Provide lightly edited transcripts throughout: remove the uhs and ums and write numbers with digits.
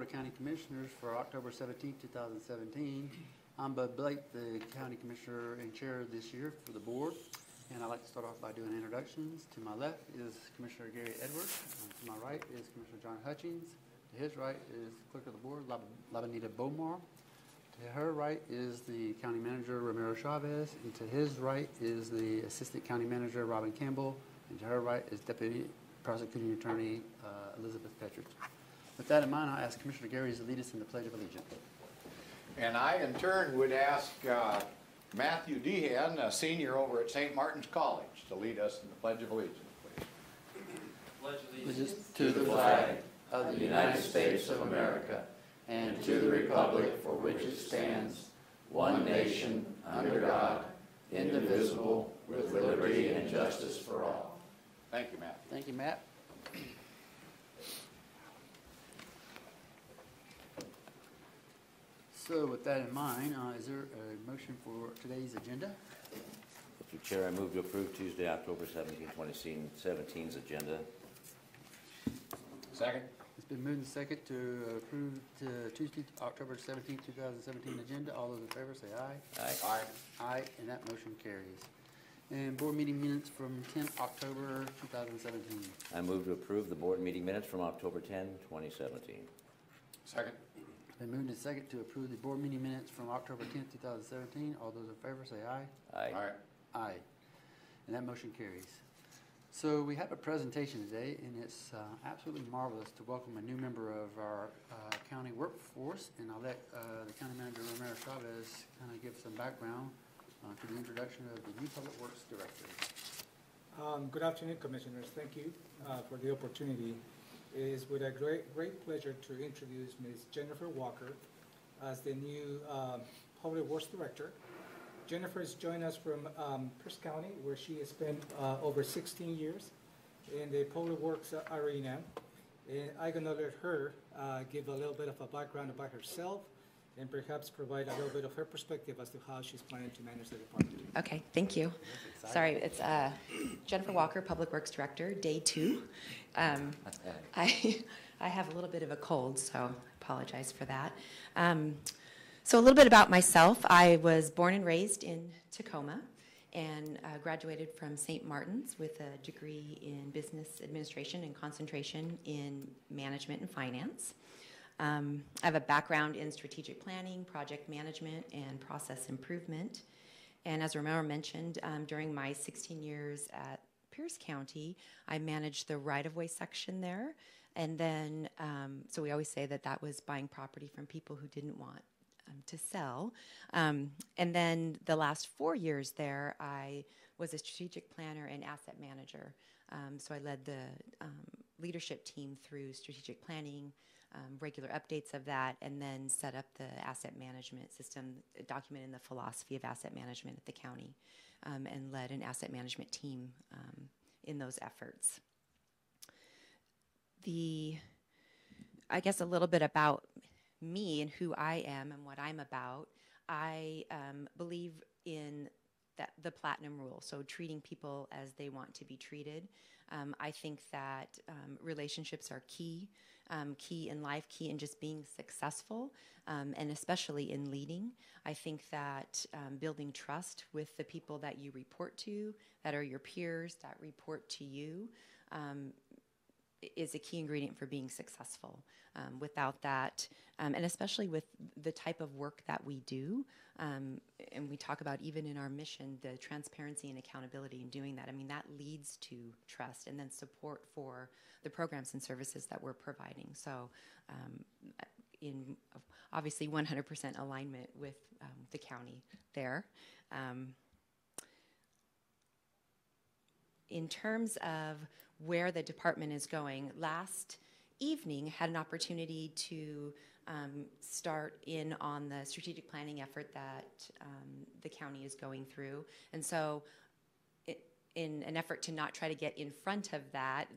of County Commissioners for October 17, 2017. I'm Bud Blake, the County Commissioner and Chair this year for the board. And I'd like to start off by doing introductions. To my left is Commissioner Gary Edwards. To my right is Commissioner John Hutchings. To his right is Clerk of the Board, Labanita Bomar. To her right is the County Manager, Romero Chavez. And to his right is the Assistant County Manager, Robin Campbell. And to her right is Deputy Prosecuting Attorney, Elizabeth Petridge. With that in mind, I'll ask Commissioner Gary to lead us in the Pledge of Allegiance. And I, in turn, would ask Matthew Dehan, a senior over at St. Martin's College, to lead us in the Pledge of Allegiance, please. Pledge allegiance to the flag of the United States of America and to the republic for which it stands, one nation, under God, indivisible, with liberty and justice for all. Thank you, Matt. Thank you, Matt. So with that in mind, is there a motion for today's agenda? Mr. Chair, I move to approve Tuesday, October 17, 2017's agenda. Second. It's been moved and second to approve the Tuesday, October 17, 2017 agenda. All those in favor say aye. Aye. Aye. Aye, and that motion carries. And board meeting minutes from 10th October 2017. I move to approve the board meeting minutes from October 10, 2017. Second. Been moved and second to approve the board meeting minutes from October 10th, 2017. All those in favor say aye. Aye. Aye. Aye. And that motion carries. So we have a presentation today, and it's absolutely marvelous to welcome a new member of our county workforce. And I'll let the County Manager, Romero Chavez, kind of give some background to the introduction of the new Public Works Director. Good afternoon, Commissioners. Thank you for the opportunity. It is with a great pleasure to introduce Ms. Jennifer Walker as the new Public Works Director. Jennifer has joined us from Pierce County, where she has spent over 16 years in the public works arena. And I'm going to let her give a little bit of a background about herself and perhaps provide a little bit of her perspective as to how she's planning to manage the department. Okay, thank you. Sorry, it's Jennifer Walker, Public Works Director, day 2. I have a little bit of a cold, so apologize for that. So a little bit about myself. I was born and raised in Tacoma and graduated from St. Martin's with a degree in business administration and concentration in management and finance. I have a background in strategic planning, project management, and process improvement. And as Romero mentioned, during my 16 years at Pierce County, I managed the right-of-way section there. And then, so we always say that that was buying property from people who didn't want to sell. And then the last 4 years there, I was a strategic planner and asset manager. So I led the leadership team through strategic planning, regular updates of that, and then set up the asset management system, documenting the philosophy of asset management at the county, and led an asset management team in those efforts. I guess a little bit about me and who I am and what I'm about. I believe in the platinum rule, so treating people as they want to be treated. I think that relationships are key in life, key in just being successful, and especially in leading. I think that building trust with the people that you report to, that are your peers, that report to you, is a key ingredient for being successful. Without that, and especially with the type of work that we do, and we talk about even in our mission, the transparency and accountability in doing that, I mean, that leads to trust and then support for the programs and services that we're providing. So in obviously 100% alignment with the county there. In terms of where the department is going, last evening had an opportunity to start in on the strategic planning effort that the county is going through. And so in an effort to not try to get in front of that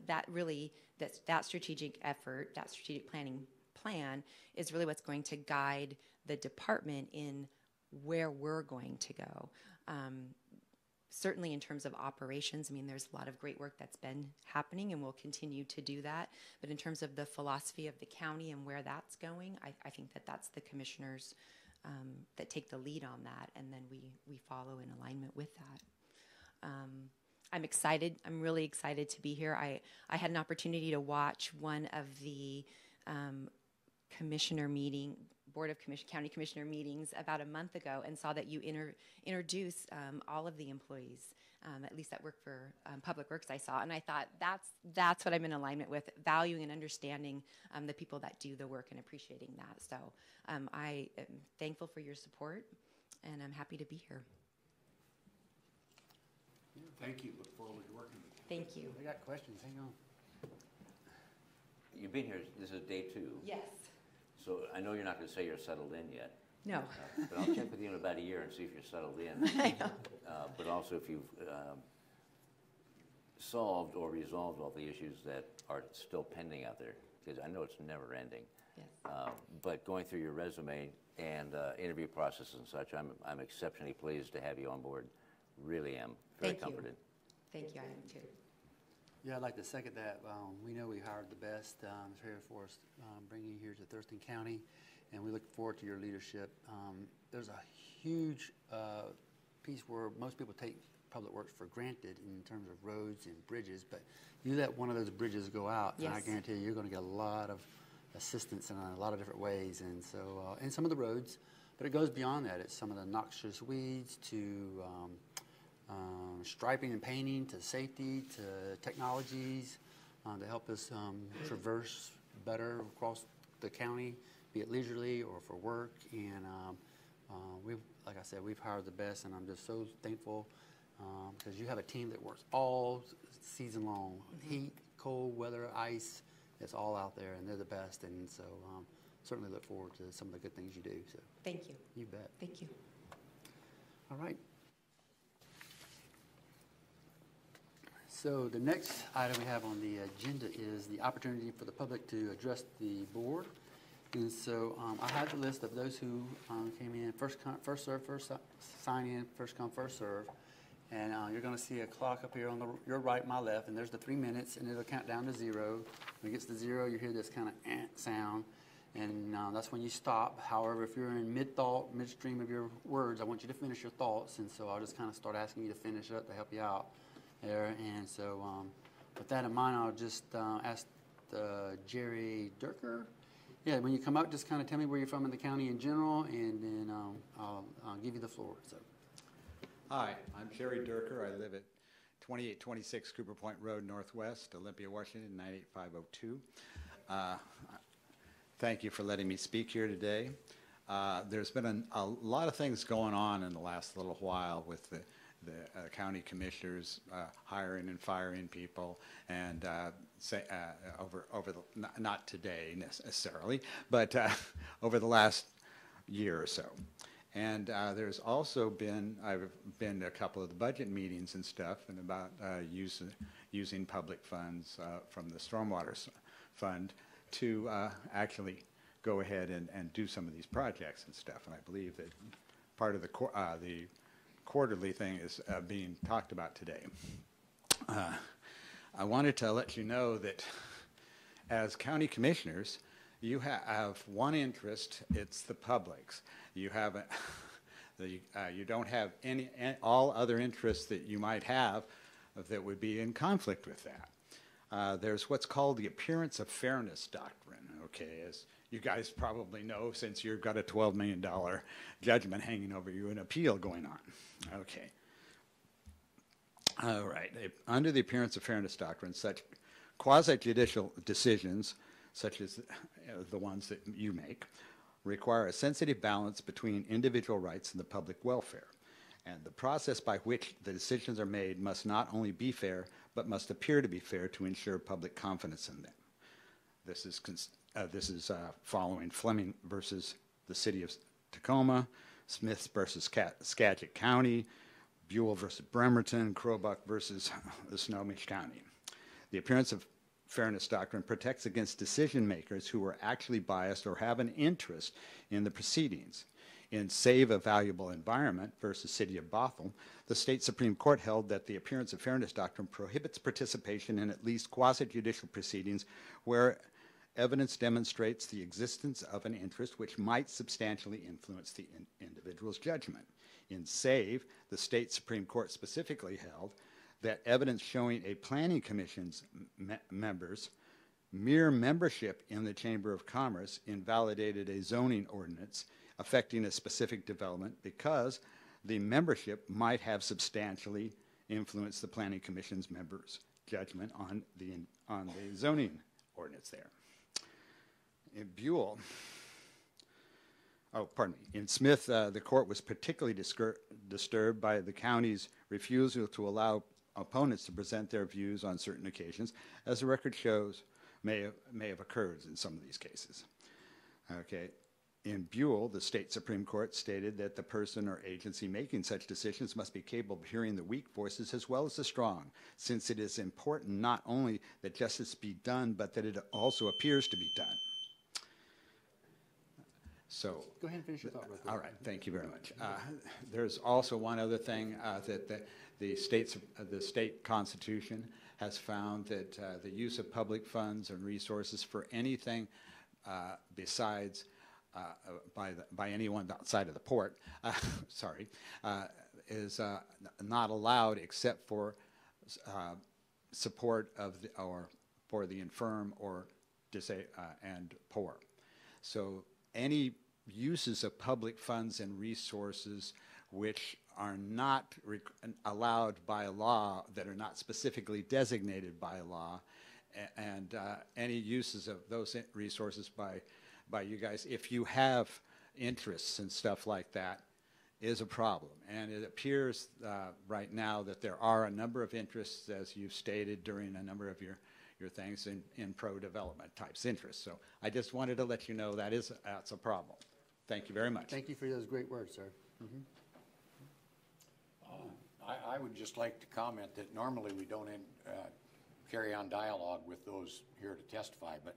strategic effort, that strategic planning plan is really what's going to guide the department in where we're going to go. certainly in terms of operations, I mean, there's a lot of great work that's been happening and will continue to do that. But in terms of the philosophy of the county and where that's going, I think that that's the commissioners that take the lead on that, and then we follow in alignment with that. I'm excited. I'm really excited to be here. I had an opportunity to watch one of the Board of County Commissioner meetings about a month ago, and saw that you introduced all of the employees, at least that work for Public Works, I saw. And I thought, that's what I'm in alignment with, valuing and understanding the people that do the work and appreciating that. So I am thankful for your support, and I'm happy to be here. Thank you. Look forward to working with you. Thank you. We got questions, hang on. You've been here, this is day 2. Yes. So I know you're not going to say you're settled in yet. No. But I'll check with you in about a year and see if you're settled in. But also if you've solved or resolved all the issues that are still pending out there, because I know it's never ending. Yes. But going through your resume and interview process and such, I'm exceptionally pleased to have you on board. Really am. Very comforted. Thank you, I am too. Yeah, I'd like to second that. We know we hired the best here for us, bringing you here to Thurston County, and we look forward to your leadership. There's a huge piece where most people take public works for granted in terms of roads and bridges, but you let one of those bridges go out, yes, and I guarantee you, you're going to get a lot of assistance in a lot of different ways. And so, and some of the roads, but it goes beyond that. It's some of the noxious weeds to striping and painting, to safety, to technologies to help us traverse better across the county, be it leisurely or for work. And like I said, we've hired the best, and I'm just so thankful because you have a team that works all season long. Mm-hmm. Heat, cold weather, ice, it's all out there, and they're the best. And so certainly look forward to some of the good things you do. So thank you. You bet. Thank you. All right. So the next item we have on the agenda is the opportunity for the public to address the board. And so I have the list of those who came in, first serve, first sign in, first come, first serve. And you're going to see a clock up here on your right, my left, and there's the 3 minutes, and it'll count down to 0. When it gets to 0, you hear this kind of sound, and that's when you stop. However, if you're in mid-thought, midstream of your words, I want you to finish your thoughts, and so I'll just kind of start asking you to finish up to help you out there. And so with that in mind, I'll just ask Jerry Durker. Yeah, when you come up, just kind of tell me where you're from in the county in general, and then I'll give you the floor. So. Hi, I'm Jerry Durker. I live at 2826 Cooper Point Road Northwest, Olympia, Washington, 98502. Thank you for letting me speak here today. There's been a lot of things going on in the last little while with the county commissioners hiring and firing people, and not today necessarily, but over the last year or so. And there's also been, I've been to a couple of the budget meetings and stuff, and about using public funds from the Stormwater Fund to actually go ahead and do some of these projects and stuff. And I believe that part of the quarterly thing is being talked about today. I wanted to let you know that as county commissioners, you have one interest. It's the public's. You have you don't have all other interests that you might have that would be in conflict with that. There's what's called the appearance of fairness doctrine. Okay, as you guys probably know, since you've got a $12 million judgment hanging over you, an appeal going on. Okay. All right. Under the appearance of fairness doctrine, such quasi-judicial decisions, such as the ones that you make, require a sensitive balance between individual rights and the public welfare. And the process by which the decisions are made must not only be fair, but must appear to be fair to ensure public confidence in them. This is following Fleming versus the City of Tacoma, Smiths versus Skagit County, Buell versus Bremerton, Crowbuck versus the Snohomish County. The appearance of fairness doctrine protects against decision makers who are actually biased or have an interest in the proceedings. In Save a Valuable Environment versus City of Bothell, the state Supreme Court held that the appearance of fairness doctrine prohibits participation in at least quasi-judicial proceedings where evidence demonstrates the existence of an interest which might substantially influence the individual's judgment. In Save, the state Supreme Court specifically held that evidence showing a planning commission's members' mere membership in the Chamber of Commerce invalidated a zoning ordinance affecting a specific development because the membership might have substantially influenced the Planning Commission's members' judgment on the zoning ordinance there. In Buell, in Smith, the court was particularly disturbed by the county's refusal to allow opponents to present their views on certain occasions, as the record shows may have occurred in some of these cases. Okay. In Buell, the state Supreme Court stated that the person or agency making such decisions must be capable of hearing the weak voices as well as the strong, since it is important not only that justice be done, but that it also appears to be done. So, Go ahead and finish your thought real quick. all right, thank you very much. There's also one other thing that the state constitution has found that the use of public funds and resources for anything besides by anyone outside of the port, is not allowed except for support of or for the infirm or and poor. So any uses of public funds and resources which are not allowed by law, that are not specifically designated by law, and any uses of those resources by you guys, if you have interests and stuff like that, is a problem. And it appears right now that there are a number of interests, as you've stated during a number of your things, in pro-development types interests. So I just wanted to let you know that's a problem. Thank you very much. Thank you for those great words, sir. Mm-hmm. I would just like to comment that normally we don't carry on dialogue with those here to testify, but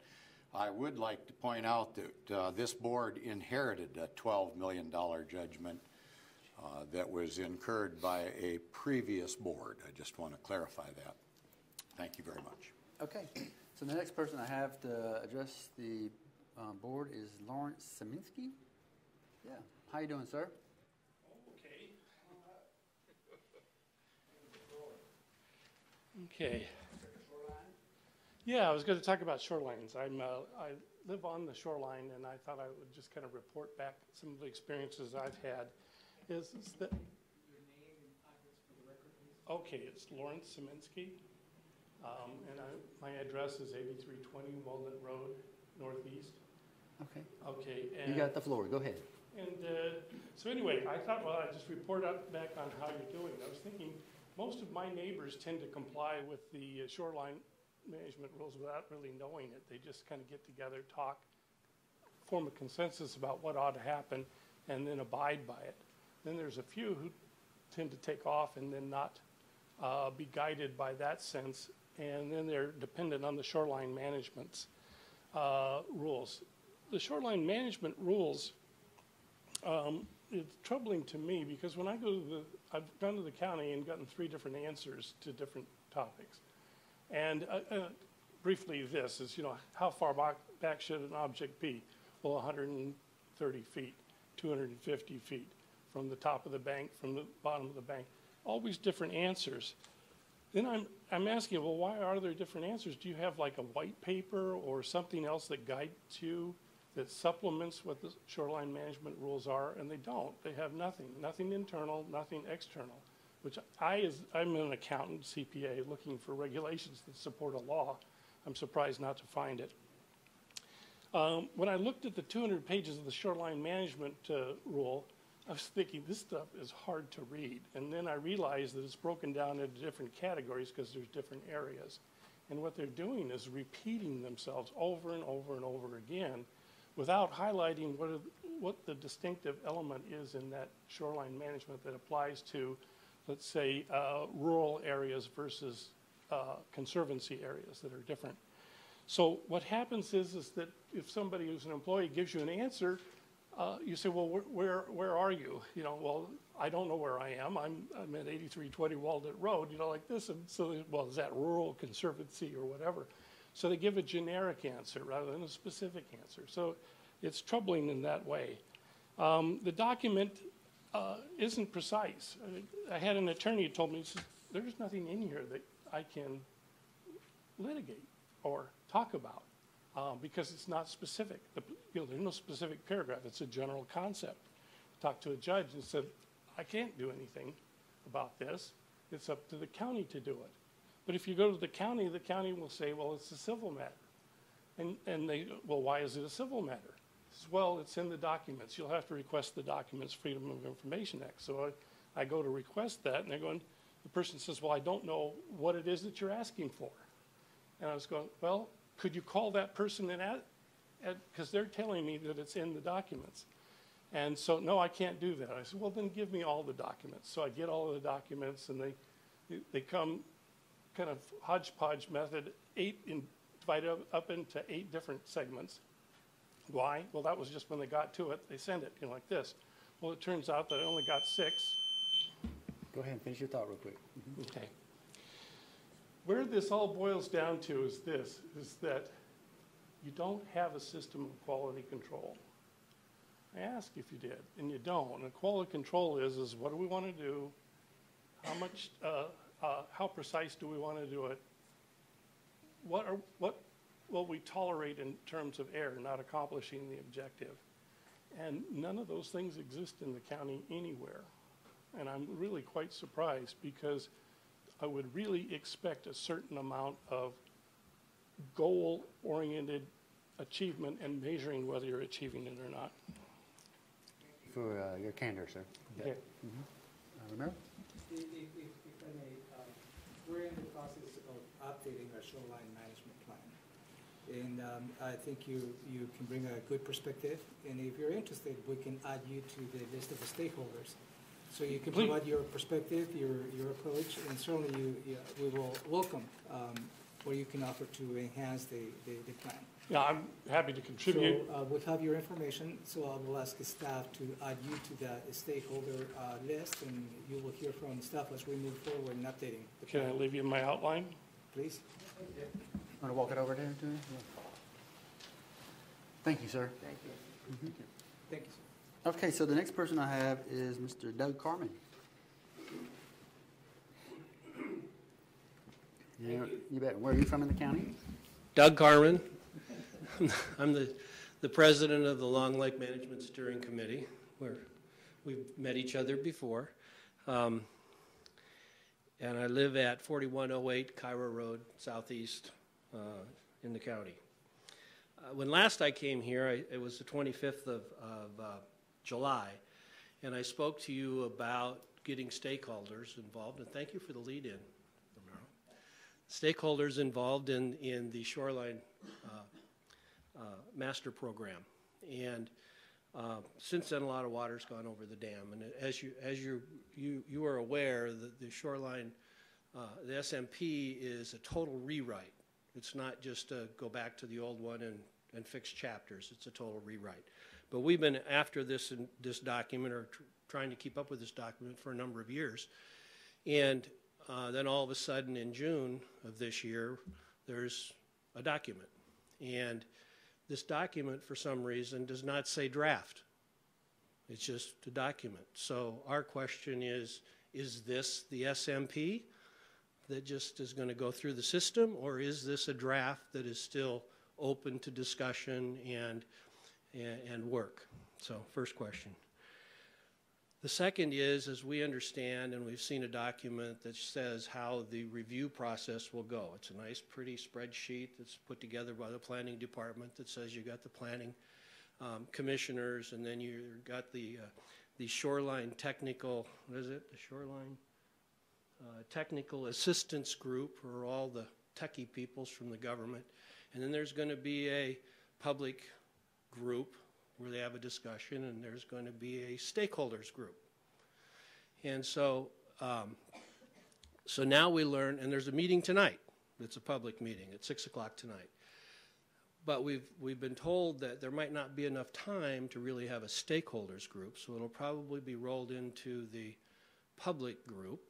I would like to point out that this board inherited a $12 million judgment that was incurred by a previous board. I just want to clarify that. Thank you very much. Okay, so the next person I have to address the board is Lawrence Saminsky. Yeah, how you doing, sir? Okay. Okay. Yeah, I was going to talk about shorelines. I live on the shoreline, and I thought I would just kind of report back some of the experiences I've had. Is that your name and address for the record, please? Okay, it's Lawrence Saminsky, and my address is 8320 Walnut Road, Northeast. Okay. Okay. And you got the floor. Go ahead. And so anyway, I thought, well, I'd just report back on how you're doing. I was thinking most of my neighbors tend to comply with the shoreline management rules without really knowing it. They just kind of get together, talk, form a consensus about what ought to happen, and then abide by it. Then there's a few who tend to take off and then not be guided by that sense, and then they're dependent on the shoreline management's rules. The shoreline management rules, it's troubling to me because when I go to I've gone to the county and gotten 3 different answers to different topics. And briefly this is, how far back should an object be? Well, 130 feet, 250 feet from the top of the bank, from the bottom of the bank. Always different answers. Then I'm asking, well, why are there different answers? Do you have like a white paper or something else that guides you, that supplements what the shoreline management rules are? And they don't. They have nothing internal, nothing external, which I'm an accountant, CPA, looking for regulations that support a law. I'm surprised not to find it. When I looked at the 200 pages of the shoreline management rule, I was thinking this stuff is hard to read. And then I realized that it's broken down into different categories because there's different areas. And what they're doing is repeating themselves over and over and over again without highlighting what the distinctive element is in that shoreline management that applies to, let's say, rural areas versus conservancy areas that are different. So what happens is that if somebody who's an employee gives you an answer, you say, well, where are you? You know, well, I don't know where I am. I'm at 8320 Walnut Road, you know, like this. And so, well, is that rural, conservancy, or whatever? So they give a generic answer rather than a specific answer. So it's troubling in that way. The document isn't precise. I had an attorney who told me, he says, there's nothing in here that I can litigate or talk about because it's not specific. There's no specific paragraph. It's a general concept. Talked to a judge and said, I can't do anything about this. It's up to the county to do it. But if you go to the county will say, well, it's a civil matter. And they, well, why is it a civil matter? Says, well, it's in the documents. You'll have to request the documents, Freedom of Information Act. So I go to request that, and they're going, the person says, well, I don't know what it is that you're asking for. And I was going, well, could you call that person and because they're telling me that it's in the documents. And so, no, I can't do that. I said, well, then give me all the documents. So I get all of the documents, and they come kind of hodgepodge method, divided up into 8 different segments. Why? Well, that was just when they got to it. They send it, you know, like this. Well, it turns out that I only got 6. Go ahead and finish your thought real quick. Okay. Where this all boils down to is this, is that you don't have a system of quality control. I asked if you did, and you don't. And quality control is what do we want to do? How much, how precise do we want to do it? What will we tolerate in terms of error, not accomplishing the objective? And none of those things exist in the county anywhere. And I'm really quite surprised because I would really expect a certain amount of goal-oriented achievement and measuring whether you're achieving it or not. For your candor, sir. Okay. Romero? If I may, we're in the process of updating our shoreline management plan. And I think you can bring a good perspective. And if you're interested, we can add you to the list of the stakeholders. So you can provide your perspective, your approach, and certainly we will welcome what you can offer to enhance the plan. Yeah, I'm happy to contribute. So we'll have your information, so I will ask the staff to add you to the stakeholder list, and you will hear from staff as we move forward in updating the plan. Can I leave you my outline? Please. Want to walk it over there to him? Thank you, sir. Thank you. Thank you, sir. Okay, so the next person I have is Mr. Doug Carmen. You bet. Where are you from in the county? Doug Carmen. I'm the president of the Long Lake Management Steering Committee, where we've met each other before. And I live at 4108 Cairo Road, southeast in the county. When last I came here, it was the 25th of July, and I spoke to you about getting stakeholders involved, and thank you for the lead-in, Romero. Stakeholders involved in the shoreline master program, and since then a lot of water's gone over the dam, and as you are aware, the shoreline, the SMP is a total rewrite. It's not just go back to the old one and fix chapters. It's a total rewrite. But we've been after this document, or trying to keep up with this document for a number of years. And then all of a sudden in June of this year, there's a document. And this document, for some reason, does not say draft. It's just a document. So our question is this the SMP that just is going to go through the system, or is this a draft that is still open to discussion and work? So first question. The second is, as we understand, and we've seen a document that says how the review process will go. It's a nice, pretty spreadsheet that's put together by the planning department that says you got the planning commissioners, and then you got the shoreline technical, what is it? The shoreline technical assistance group, or all the techie peoples from the government. And then there's going to be a public group where they have a discussion, and there's going to be a stakeholders group. And so now we learn, and there's a meeting tonight. It's a public meeting at 6 o'clock tonight. But we've been told that there might not be enough time to really have a stakeholders group, so it'll probably be rolled into the public group.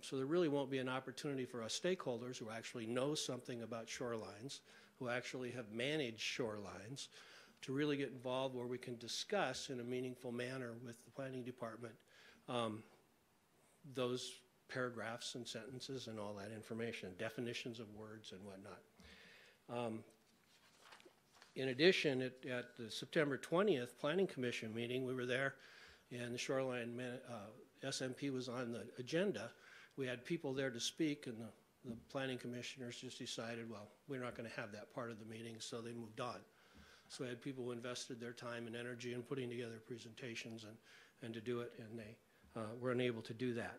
So there really won't be an opportunity for us stakeholders who actually know something about shorelines, who actually have managed shorelines, to really get involved where we can discuss in a meaningful manner with the planning department those paragraphs and sentences and all that information, definitions of words and whatnot. In addition, at the September 20th Planning Commission meeting, we were there, and the shoreline SMP was on the agenda. We had people there to speak, and the planning commissioners just decided, well, we're not going to have that part of the meeting, so they moved on. So we had people who invested their time and energy in putting together presentations and to do it, and they were unable to do that.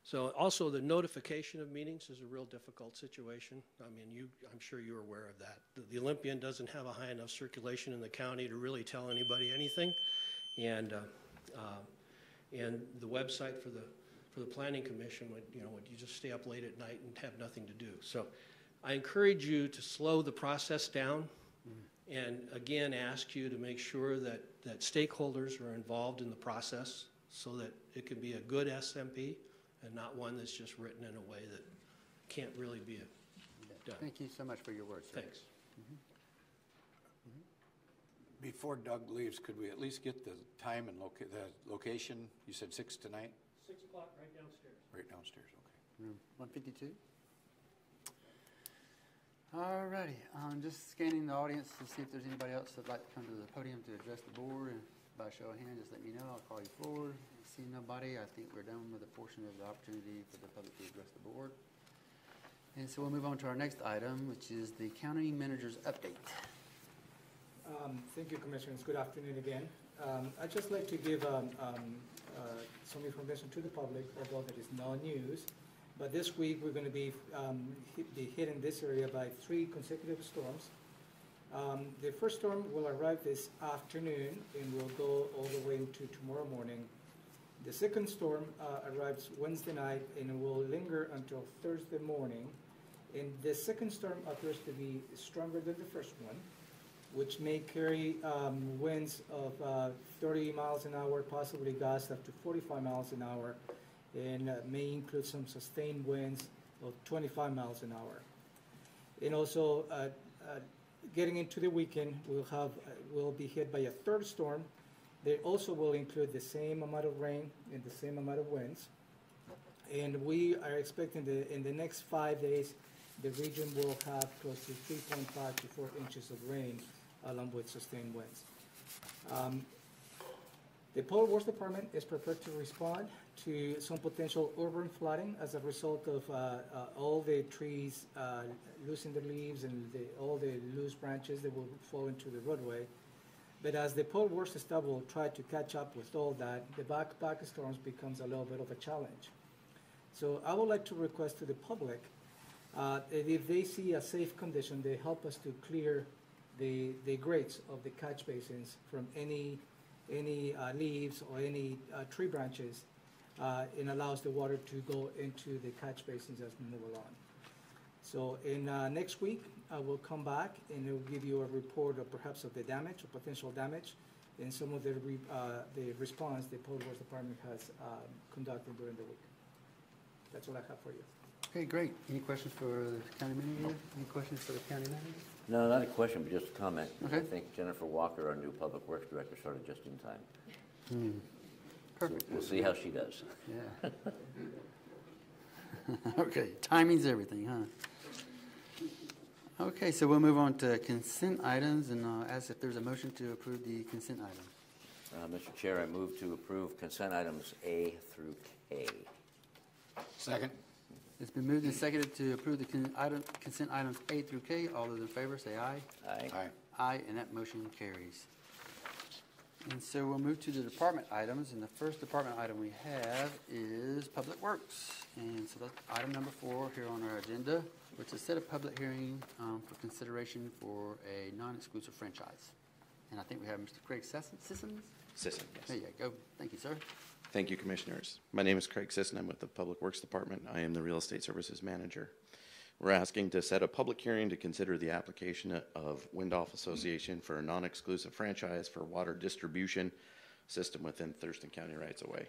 So also the notification of meetings is a real difficult situation. I mean, I'm sure you're aware of that. The Olympian doesn't have a high enough circulation in the county to really tell anybody anything, and the website for the planning commission would, would you just stay up late at night and have nothing to do. So I encourage you to slow the process down, and again ask you to make sure that stakeholders are involved in the process so that it can be a good SMP and not one that's just written in a way that can't really be done. Thank you so much for your words, sir. Thanks. Before Doug leaves, could we at least get the time and the location? You said 6 tonight? 6 o'clock right downstairs. Right downstairs, okay. Room 152. All righty, I'm just scanning the audience to see if there's anybody else that'd like to come to the podium to address the board. And by show of hands, just let me know. I'll call you forward. See nobody. I think we're done with a portion of the opportunity for the public to address the board. And so we'll move on to our next item, which is the county manager's update. Thank you, Commissioners. Good afternoon again. I'd just like to give some information to the public, although that is no news. But this week, we're going to be hit in this area by 3 consecutive storms. The first storm will arrive this afternoon and will go all the way into tomorrow morning. The second storm arrives Wednesday night and will linger until Thursday morning. And the second storm appears to be stronger than the first one, which may carry winds of 30 miles an hour, possibly gusts up to 45 miles an hour, and may include some sustained winds of 25 miles an hour. And also, getting into the weekend, we'll be hit by a third storm. They also will include the same amount of rain and the same amount of winds. And we are expecting in the next 5 days, the region will have close to 3.5 to 4 inches of rain, along with sustained winds. The Public Works Department is prepared to respond to some potential urban flooding as a result of all the trees losing their leaves and all the loose branches that will fall into the roadway. But as the Public Works staff will try to catch up with all that, the back storms becomes a little bit of a challenge. So I would like to request to the public, if they see a safe condition, they help us to clear the grates of the catch basins from any leaves or any tree branches, and allows the water to go into the catch basins as we move along. So in next week, I will come back and it will give you a report of perhaps of the damage or potential damage and some of the response the Public Works Department has conducted during the week. That's all I have for you. Okay, great. Any questions for the county manager? Any questions for the county manager? No, not a question, but just a comment. Okay. I think Jennifer Walker, our new Public Works Director, started just in time. Perfect. We'll see how she does. Yeah. Okay, timing's everything, huh? Okay, so we'll move on to consent items, and ask if there's a motion to approve the consent items. Mr. Chair, I move to approve consent items A through K. Second. It's been moved and seconded to approve the consent items A through K. All those in favor say aye. Aye. Aye. Aye, and that motion carries. And so we'll move to the department items, and the first department item we have is Public Works. And so that's item number 4 here on our agenda, which is set a public hearing for consideration for a non-exclusive franchise. And I think we have Mr. Craig Sisson? Sisson, yes. There you go. Thank you, sir. Thank you, Commissioners. My name is Craig Sisson. I'm with the Public Works Department. I am the Real Estate Services Manager. We're asking to set a public hearing to consider the application of Windolph Association for a non-exclusive franchise for water distribution system within Thurston County rights-of-way.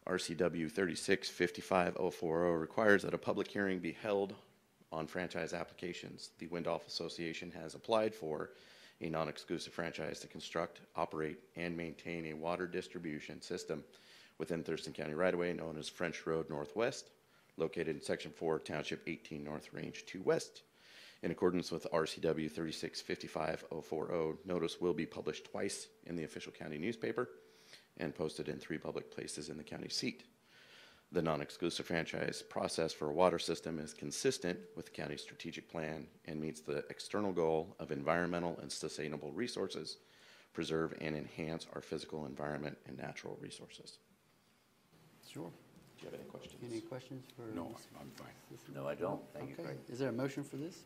RCW 36-55040 requires that a public hearing be held on franchise applications. The Windolph Association has applied for a non-exclusive franchise to construct, operate, and maintain a water distribution system within Thurston County right-of-way known as French Road Northwest, located in Section 4, Township 18 North, Range 2 West. In accordance with RCW 36-55040, notice will be published twice in the official county newspaper and posted in 3 public places in the county seat. The non-exclusive franchise process for a water system is consistent with the county's strategic plan and meets the external goal of environmental and sustainable resources, preserve and enhance our physical environment and natural resources. Sure. Do you have any questions? Any questions for? No, Ms. I'm fine. No, I don't. Thank you, Okay. Craig. Is there a motion for this?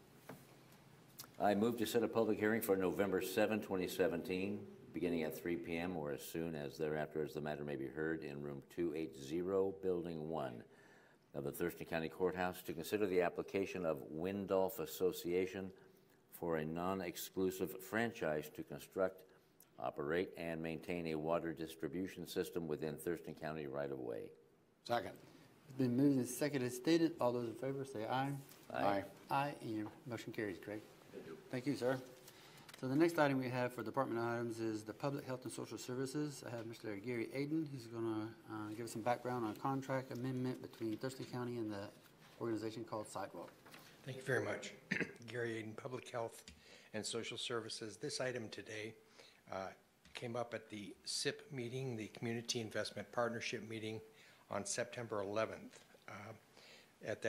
I move to set a public hearing for November 7, 2017, beginning at 3 p.m. or as soon as thereafter as the matter may be heard in room 280, Building 1 of the Thurston County Courthouse to consider the application of Windolph Association for a non-exclusive franchise to construct, operate, and maintain a water distribution system within Thurston County right-of-way. Second. It's been moved and seconded as stated. All those in favor say aye. Aye. Aye, and your motion carries, Craig. Thank you, sir. So the next item we have for department items is the Public Health and Social Services. I have Mr. Gary Aiden, who's going to give us some background on a contract amendment between Thurston County and the organization called Sidewalk. Thank you very much. Gary Aiden, Public Health and Social Services. This item today came up at the SIP meeting, the Community Investment Partnership meeting on September 11th. At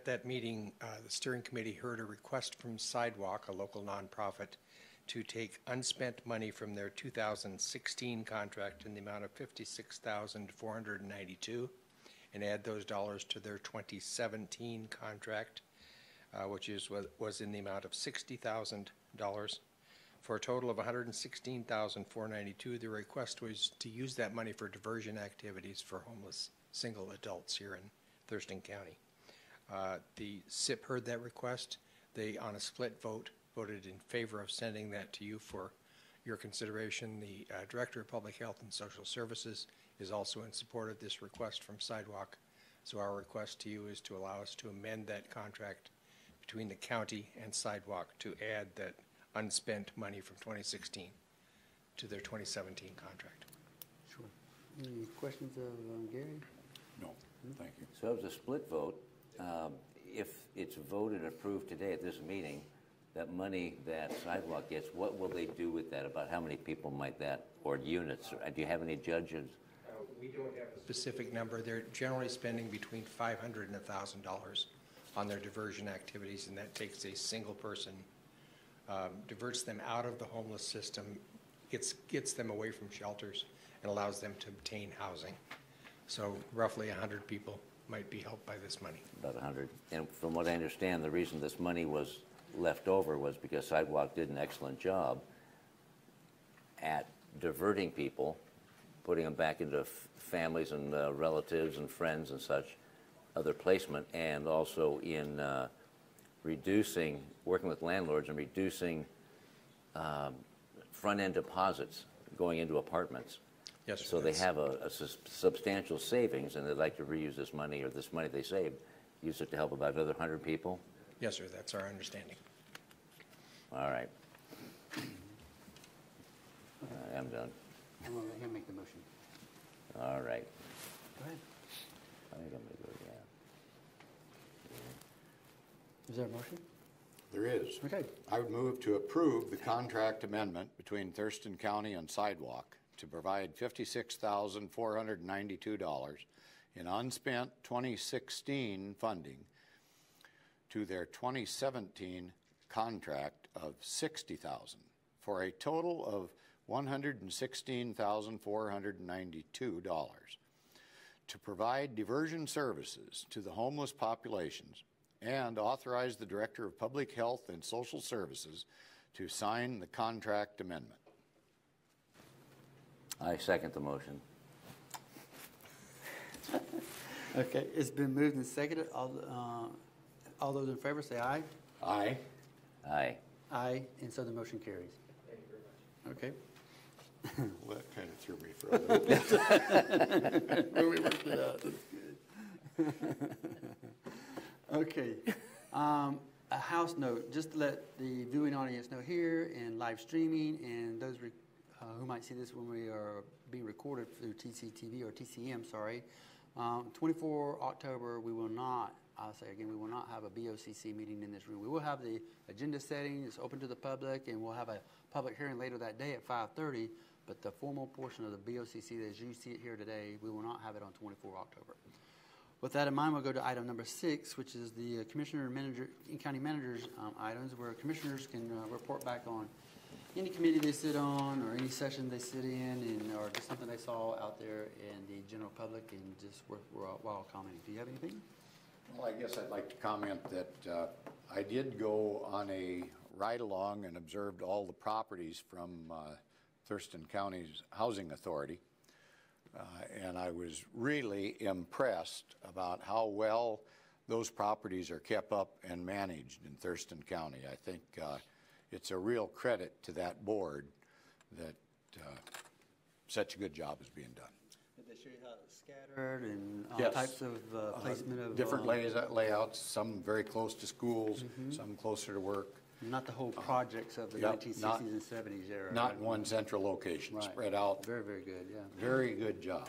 that meeting, the steering committee heard a request from Sidewalk, a local nonprofit, to take unspent money from their 2016 contract in the amount of $56,492 and add those dollars to their 2017 contract, which was in the amount of $60,000. For a total of $116,492, the request was to use that money for diversion activities for homeless single adults here in Thurston County. The SIP heard that request. They, on a split vote, voted in favor of sending that to you for your consideration. The Director of Public Health and Social Services is also in support of this request from Sidewalk. So our request to you is to allow us to amend that contract between the county and Sidewalk to add that unspent money from 2016 to their 2017 contract. Sure. Any questions of Gary? No, thank you. So it was a split vote. If it's voted and approved today at this meeting, that money that Sidewalk gets, what will they do with that? About how many people might that, or units? Do you have any judges? We don't have a specific number. They're generally spending between $500 and $1,000 on their diversion activities, and that takes a single person, diverts them out of the homeless system, gets them away from shelters, and allows them to obtain housing. So roughly 100 people might be helped by this money. About 100. And from what I understand, the reason this money was left over was because Sidewalk did an excellent job at diverting people, putting them back into families and relatives and friends and such, other placement, and also in working with landlords and reducing front-end deposits going into apartments. Yes, sir. So they have a substantial savings, and they'd like to reuse this money, or this money they saved, use it to help about another 100 people? Yes, sir. That's our understanding. All right. I'm done. I'm going to let him make the motion. All right. Go ahead. I think I'm going to go, yeah. Is there a motion? There is. Okay. I would move to approve the contract amendment between Thurston County and Sidewalk to provide $56,492 in unspent 2016 funding to their 2017 contract of $60,000 for a total of $116,492 to provide diversion services to the homeless populations, and authorize the Director of Public Health and Social Services to sign the contract amendment. I second the motion. Okay, it's been moved and seconded. All All those in favor say aye. Aye. Aye. Aye, and so the motion carries. Thank you very much. Okay. Well, that kind of threw me for a loop. Well, we worked it out. That's good. Okay. A house note, just to let the viewing audience know here and live streaming and those who might see this when we are being recorded through TCTV or TCM, sorry. 24 October, we will not, I'll say again, we will not have a BoCC meeting in this room. We will have the agenda setting, it's open to the public, and we'll have a public hearing later that day at 5:30, but the formal portion of the BoCC as you see it here today, we will not have it on 24 October. With that in mind, we'll go to item number 6, which is the commissioner and manager and county managers items, where commissioners can report back on any committee they sit on or any session they sit in, or just something they saw out there in the general public and just worthwhile commenting. Do you have anything? Well, I guess I'd like to comment that I did go on a ride-along and observed all the properties from Thurston County's Housing Authority. And I was really impressed about how well those properties are kept up and managed in Thurston County. I think it's a real credit to that board that such a good job is being done. Did they show you how it's scattered and all Yes. types of placement of different layouts, some very close to schools, some closer to work. Not the whole projects of the Yep, 1960s and 70s era. Not right? in one central location, Right. spread out. Very, very good, yeah. Very good job.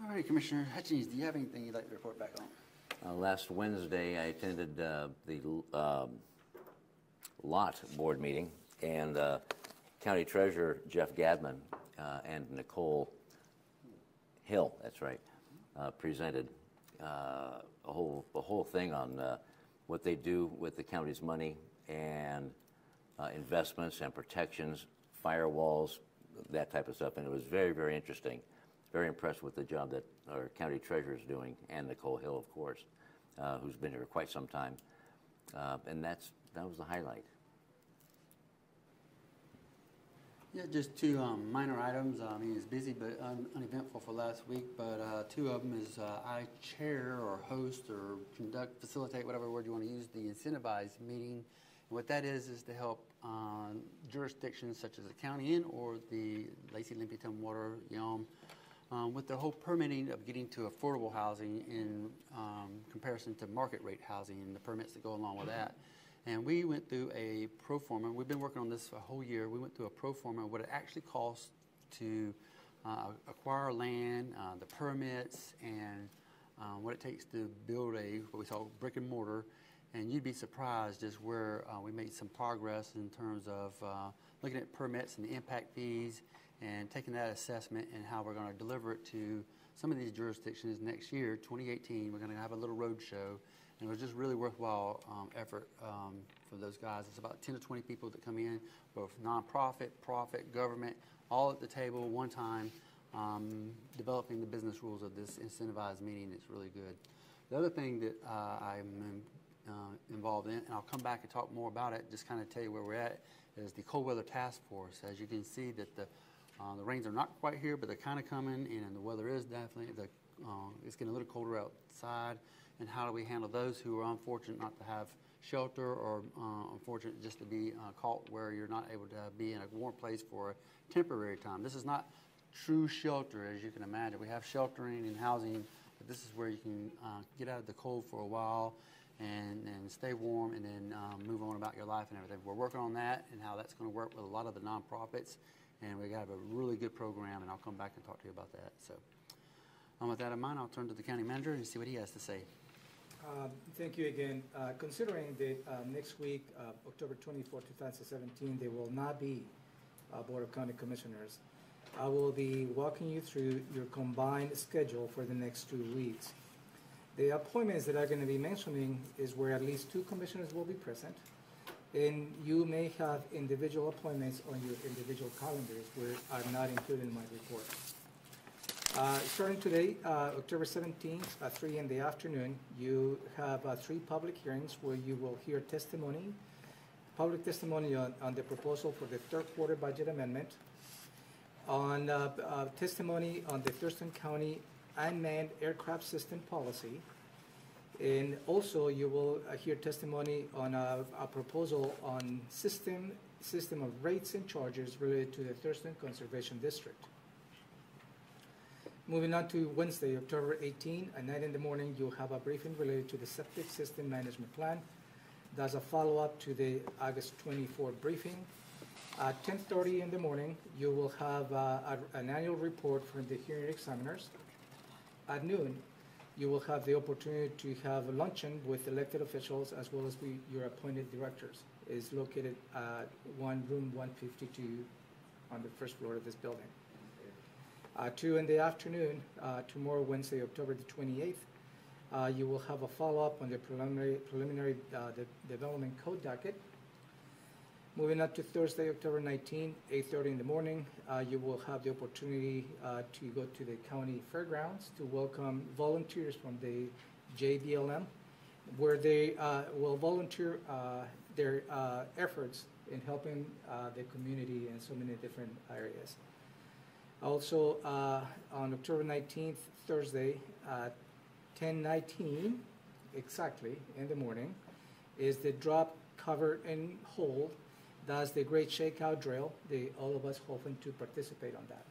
All right, Commissioner Hutchins, do you have anything you'd like to report back on? Last Wednesday, I attended the lot board meeting, and County Treasurer Jeff Gadman and Nicole Hill, that's right, presented a whole thing on what they do with the county's money and investments and protections, firewalls, that type of stuff, and it was very, very interesting. Very impressed with the job that our county treasurer is doing, and Nicole Hill, of course, who's been here quite some time, and that was the highlight. Yeah, just two minor items. I mean, it's busy but uneventful for last week, but two of them is I chair or host or facilitate, whatever word you want to use, the incentivized meeting. And what that is to help jurisdictions such as the county Inn or the Lacey, Limpy, Tumwater, Yelm, with the whole permitting of getting to affordable housing in comparison to market rate housing and the permits that go along with that. And we went through a pro forma. We've been working on this for a whole year. We went through a pro forma, what it actually costs to acquire land, the permits, and what it takes to build what we call brick and mortar. And you'd be surprised just where we made some progress in terms of looking at permits and the impact fees and taking that assessment and how we're going to deliver it to some of these jurisdictions next year, 2018. We're going to have a little road show. And it was just really worthwhile effort for those guys. It's about 10 to 20 people that come in, both nonprofit, profit, government, all at the table one time, developing the business rules of this incentivized meeting. It's really good. The other thing that I'm involved in, and I'll come back and talk more about it, just kind of tell you where we're at, is the cold weather task force. As you can see, that the rains are not quite here, but they're kind of coming, and the weather is definitely, it's getting a little colder outside. And how do we handle those who are unfortunate not to have shelter or unfortunate just to be caught where you're not able to be in a warm place for a temporary time. This is not true shelter, as you can imagine. We have sheltering and housing, but this is where you can get out of the cold for a while and stay warm and then move on about your life and everything. We're working on that and how that's going to work with a lot of the nonprofits, and we have a really good program, and I'll come back and talk to you about that. So with that in mind, I'll turn to the county manager and see what he has to say. Thank you again. Considering that next week, October 24, 2017, there will not be a Board of County Commissioners, I will be walking you through your combined schedule for the next 2 weeks. The appointments that I'm going to be mentioning is where at least 2 commissioners will be present, and you may have individual appointments on your individual calendars where I'm not included in my report. Starting today, October 17th at 3 in the afternoon, you have 3 public hearings where you will hear testimony, public testimony on the proposal for the third quarter budget amendment, on testimony on the Thurston County unmanned aircraft system policy, And also, you will hear testimony on a proposal on system of rates and charges related to the Thurston Conservation District. Moving on to Wednesday, October 18, at 9 in the morning, you'll have a briefing related to the septic system management plan. That's a follow-up to the August 24 briefing. At 10:30 in the morning, you will have an annual report from the hearing examiners. At noon, you will have the opportunity to have a luncheon with elected officials as well as your appointed directors. It's located at room 152 on the first floor of this building. 2 in the afternoon, tomorrow, Wednesday, October the 28th, you will have a follow-up on the preliminary development code docket. Moving up to Thursday, October 19, 8:30 in the morning, you will have the opportunity to go to the county fairgrounds to welcome volunteers from the JBLM, where they will volunteer their efforts in helping the community in so many different areas. Also, on October 19th, Thursday, at 10:19 exactly in the morning, is the drop, cover, and hold. That's the great shakeout drill. All of us hoping to participate on that.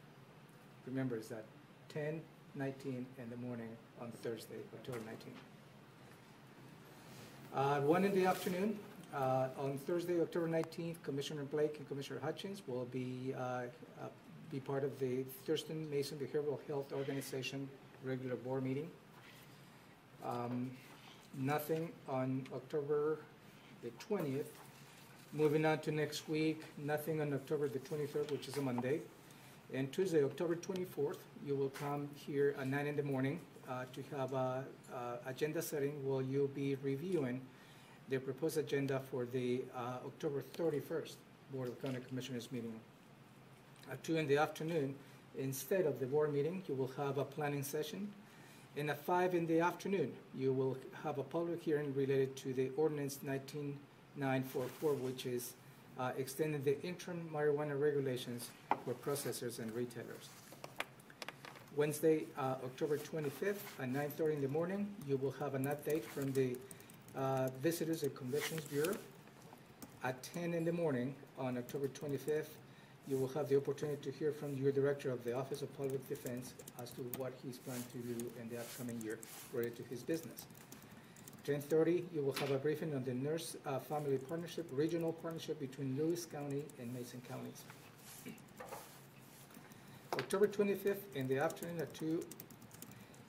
Remember, it's at 10:19 in the morning on Thursday, October 19th. 1 in the afternoon, on Thursday, October 19th, Commissioner Blake and Commissioner Hutchins will be part of the Thurston Mason Behavioral Health Organization regular board meeting. Nothing on October the 20th. Moving on to next week, nothing on October the 23rd, which is a Monday. And Tuesday, October 24th, you will come here at 9 in the morning to have a agenda setting where you'll be reviewing the proposed agenda for the October 31st Board of County Commissioners meeting. At 2 in the afternoon, instead of the board meeting, you will have a planning session. And at 5 in the afternoon, you will have a public hearing related to the ordinance 19944, which is extending the interim marijuana regulations for processors and retailers. Wednesday, October 25th at 9:30 in the morning, you will have an update from the Visitors and Conventions Bureau. At 10 in the morning on October 25th, you will have the opportunity to hear from your Director of the Office of Public Defense as to what he's planning to do in the upcoming year related to his business. 10:30, you will have a briefing on the Nurse Family Partnership, regional partnership between Lewis County and Mason counties. October 25th in the afternoon at 2,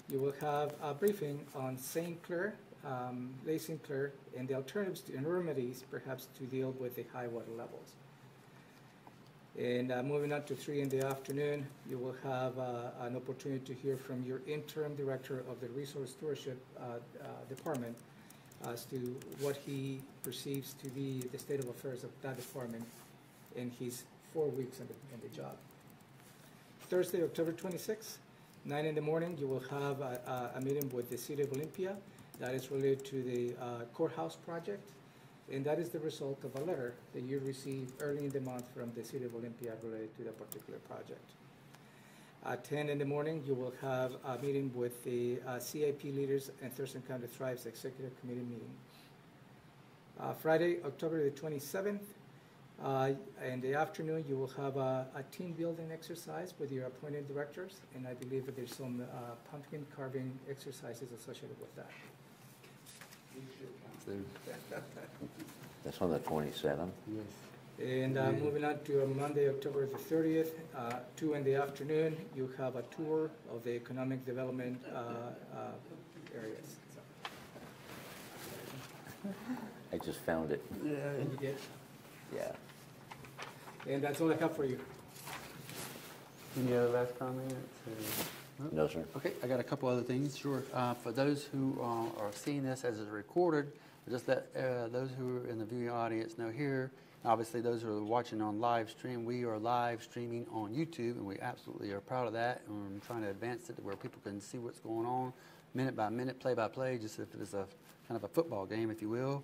you will have a briefing on St. Clair, Lake St. Clair, and the alternatives and remedies perhaps to deal with the high water levels. And moving on to 3 in the afternoon, you will have an opportunity to hear from your interim director of the Resource Stewardship Department as to what he perceives to be the state of affairs of that department in his 4 weeks in the job. Thursday, October 26th, 9 in the morning, you will have a meeting with the City of Olympia that is related to the courthouse project. And that is the result of a letter that you received early in the month from the City of Olympia related to that particular project. At 10 in the morning, you will have a meeting with the CIP leaders and Thurston County Thrive's Executive Committee meeting. Friday, October the 27th, in the afternoon, you will have a team building exercise with your appointed directors, and I believe that there's some pumpkin carving exercises associated with that. That's on the 27th? Yes. And moving on to Monday, October the 30th, 2 in the afternoon, you have a tour of the economic development areas. I just found it. Yeah. You did? Yeah. And that's all I have for you. Any other last comments? No, sir. Okay, I got a couple other things. Sure. For those who are seeing this as it's recorded, just let those who are in the viewing audience know here, obviously those who are watching on live stream, we are live streaming on YouTube, and we absolutely are proud of that. And we're trying to advance it to where people can see what's going on, minute by minute, play by play, just if it is a kind of a football game, if you will.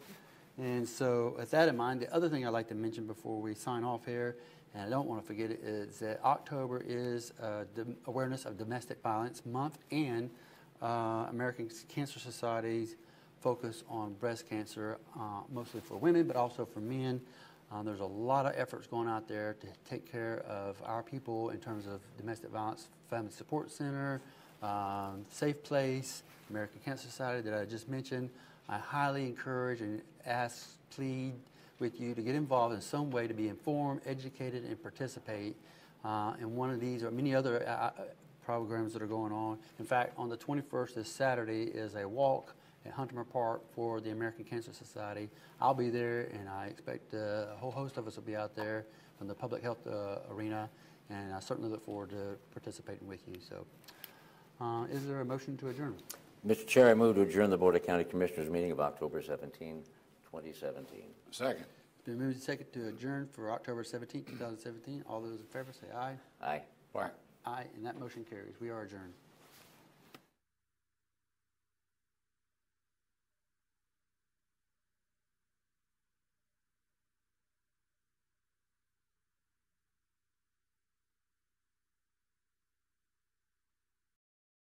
And so with that in mind, the other thing I'd like to mention before we sign off here, and I don't want to forget it, is that October is Awareness of Domestic Violence Month and American Cancer Society's focus on breast cancer, mostly for women, but also for men. There's a lot of efforts going out there to take care of our people in terms of domestic violence family support center, Safe Place, American Cancer Society that I just mentioned. I highly encourage and ask, plead with you to get involved in some way to be informed, educated, and participate in one of these or many other programs that are going on. In fact, on the 21st, this Saturday, is a walk at Hunterman Park for the American Cancer Society. I'll be there, and I expect a whole host of us will be out there from the public health arena, and I certainly look forward to participating with you. So, is there a motion to adjourn? Mr. Chair, I move to adjourn the Board of County Commissioners meeting of October 17, 2017. Second. It's been moved and seconded to adjourn for October 17, 2017. All those in favor say aye. Aye. Bye. Aye, and that motion carries. We are adjourned.